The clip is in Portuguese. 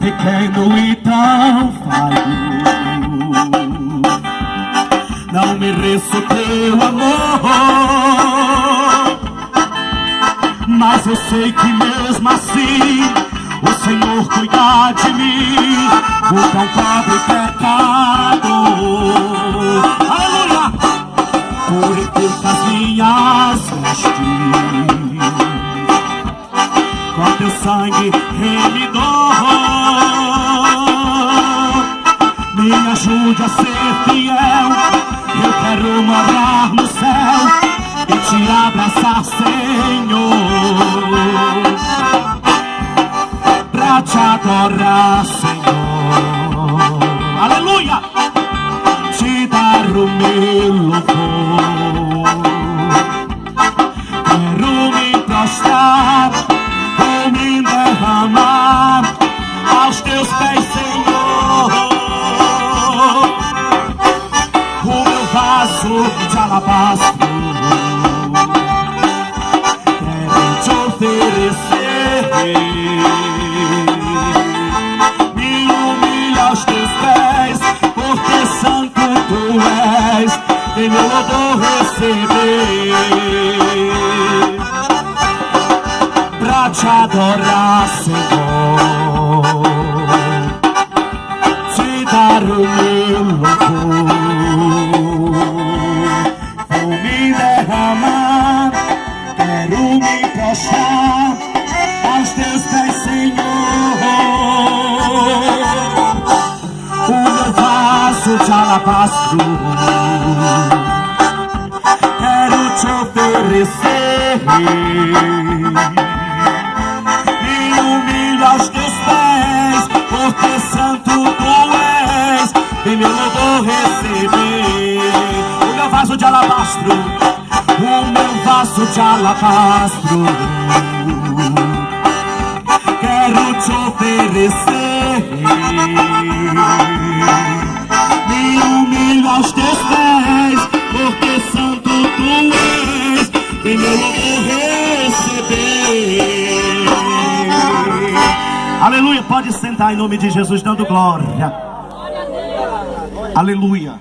pequeno e tão falho. Não mereço teu amor, mas eu sei que mesmo assim o Senhor cuida de mim, o tão pobre pecado. Aleluia! Purifica as minhas vestes, com teu sangue remidor. Me ajude a ser fiel, eu quero morar no céu e te abraçar, Senhor, pra te adorar, Senhor. Aleluia! Te dar o meu louvor. Quero me prostrar, vou me derramar aos teus pés, Senhor. O meu vaso de alabastro quero te oferecer. Me humilha aos teus pés, porque santo tu és. Vem meu louvor receber, pra te adorar, Senhor, te dar o meu louvor. Vou me derramar, quero me prostrar aos teus pés, Senhor. O meu vaso de alabastro quero te oferecer. Me humilho aos teus pés, porque santo tu és. Vem meu louvor receber. O meu vaso de alabastro, o meu vaso de alabastro quero te oferecer. Me humilho aos teus pés, porque santo tu és. Vem meu louvor receber. Aleluia, pode sentar em nome de Jesus, dando glória. Aleluia.